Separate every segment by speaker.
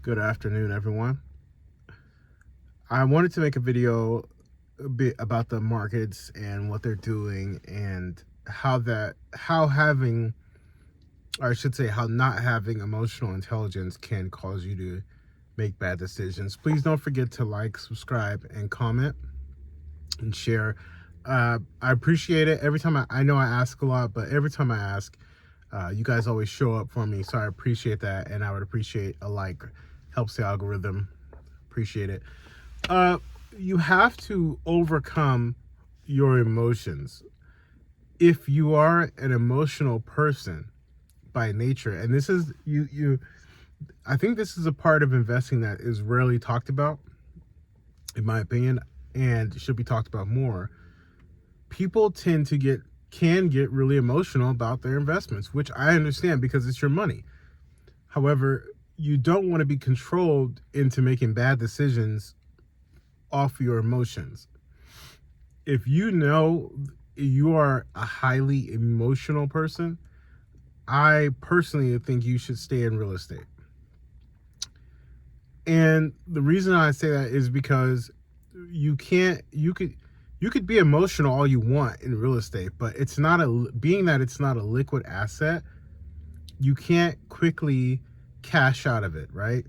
Speaker 1: Good afternoon, everyone. I wanted to make a video a bit about the markets and what they're doing and how having, or I should say, how not having emotional intelligence can cause you to make bad decisions. Please don't forget to like, subscribe, and comment and share. I appreciate it. Every time I know I ask a lot, but every time I ask, you guys always show up for me. So I appreciate that. And I would appreciate a like. Helps the algorithm. Appreciate it. Uh, you have to overcome your emotions. If you are an emotional person by nature, and this is I think this is a part of investing that is rarely talked about, in my opinion, and should be talked about more. People can get really emotional about their investments, which I understand because it's your money. However, you don't want to be controlled into making bad decisions off your emotions. If you know you are a highly emotional person, I personally think you should stay in real estate. And the reason I say that is because you could be emotional all you want in real estate, but it's not being that it's not a liquid asset, you can't quickly cash out of it, right?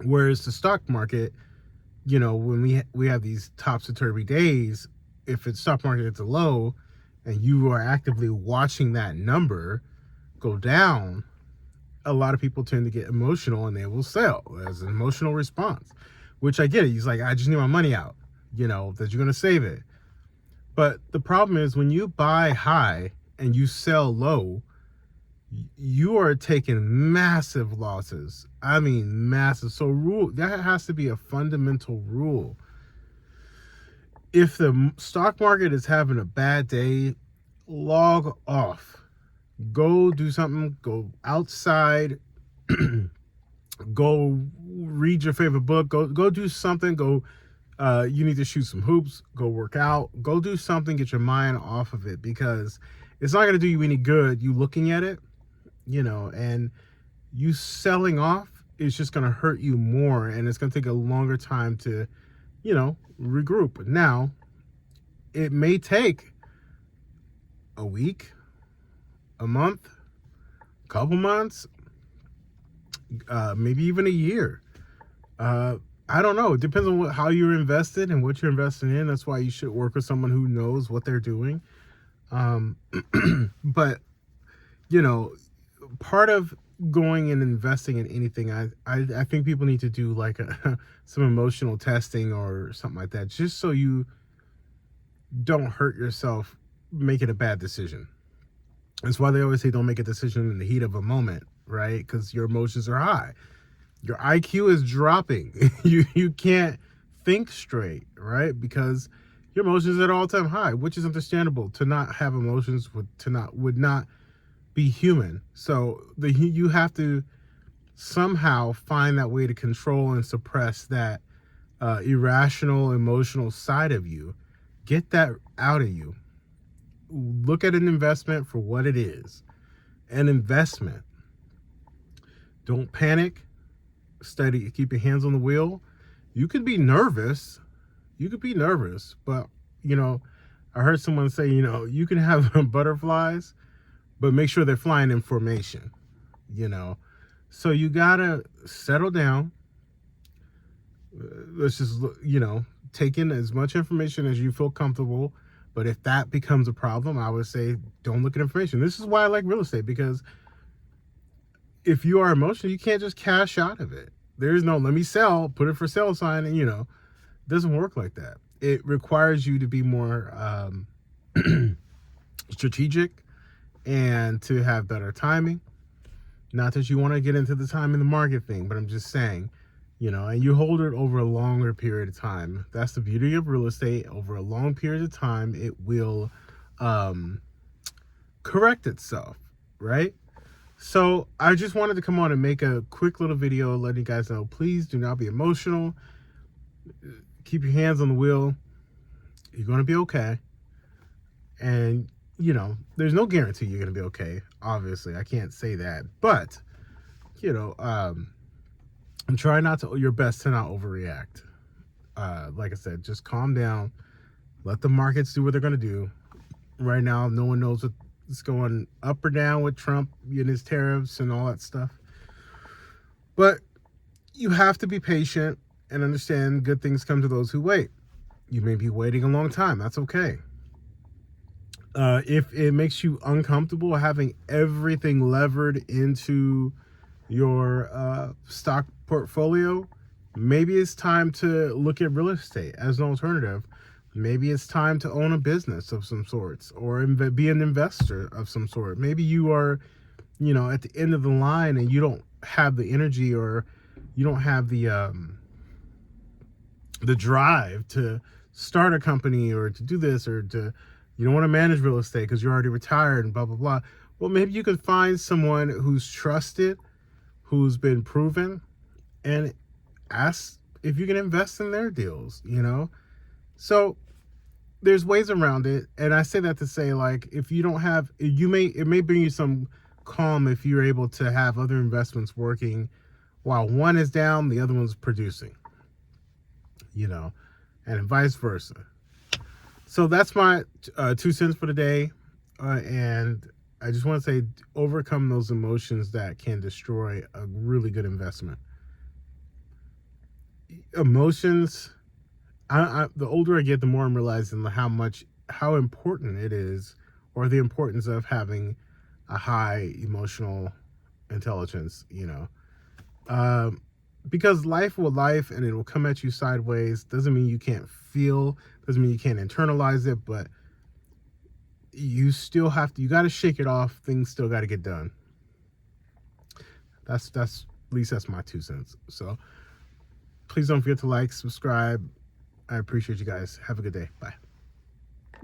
Speaker 1: Whereas the stock market, when we have these topsy-turvy days, if it's stock market it's a low and you are actively watching that number go down, a lot of people tend to get emotional and they will sell as an emotional response, which I get it. He's like, I just need my money out, that you're going to save it. But the problem is when you buy high and you sell low, you are taking massive losses. I mean, massive. So that has to be a fundamental rule. If the stock market is having a bad day, log off. Go do something. Go outside. Go read your favorite book. Go do something. Go. You need to shoot some hoops. Go work out. Go do something. Get your mind off of it, because it's not going to do you any good. You looking at it, and you selling off is just going to hurt you more, and it's going to take a longer time to, regroup. Now, it may take a week, a month, a couple months, maybe even a year. I don't know. It depends on how you're invested and what you're investing in. That's why you should work with someone who knows what they're doing. But, part of going and investing in anything, I think people need to do like some emotional testing or something like that, just so you don't hurt yourself making a bad decision. That's why they always say don't make a decision in the heat of a moment, right? Because your emotions are high. Your IQ is dropping. You can't think straight, right? Because your emotions are at all-time high, which is understandable. To not have emotions would not be human. So you have to somehow find that way to control and suppress that irrational emotional side of you. Get that out of you. Look at an investment for what it is. An investment. Don't panic. Steady. Keep your hands on the wheel. You could be nervous. But, I heard someone say, you can have butterflies, but make sure they're flying in formation, So you gotta settle down. Let's just, take in as much information as you feel comfortable. But if that becomes a problem, I would say don't look at information. This is why I like real estate, because if you are emotional, you can't just cash out of it. There is no let me sell, put it for sale sign, and it doesn't work like that. It requires you to be more strategic and to have better timing. Not that you want to get into the time in the market thing, but I'm just saying, and you hold it over a longer period of time. That's the beauty of real estate. Over a long period of time, it will correct itself, right? So I just wanted to come on and make a quick little video letting you guys know, please do not be emotional. Keep your hands on the wheel. You're going to be okay. And, there's no guarantee you're going to be okay. Obviously, I can't say that. But, and try not to your best to not overreact. Like I said, just calm down. Let the markets do what they're going to do. Right now, no one knows what's going up or down with Trump and his tariffs and all that stuff. But you have to be patient and understand good things come to those who wait. You may be waiting a long time. That's okay. If it makes you uncomfortable having everything levered into your stock portfolio, maybe it's time to look at real estate as an alternative. Maybe it's time to own a business of some sorts or be an investor of some sort. Maybe you are, at the end of the line and you don't have the energy or you don't have the drive to start a company or to do this or you don't want to manage real estate because you're already retired and blah, blah, blah. Well, maybe you could find someone who's trusted, who's been proven, and ask if you can invest in their deals, So there's ways around it. And I say that to say, like, if you don't have, it may bring you some calm if you're able to have other investments working while one is down, the other one's producing, and vice versa. So that's my 2 cents for the day. And I just want to say, overcome those emotions that can destroy a really good investment. Emotions, the older I get, the more I'm realizing how important it is, or the importance of having a high emotional intelligence, because life will life and it will come at you sideways. Doesn't mean you can't feel, doesn't mean you can't internalize it, but you still you got to shake it off. Things still got to get done. That's at least that's my 2 cents. So please don't forget to like, subscribe. I appreciate you guys. Have a good day. Bye.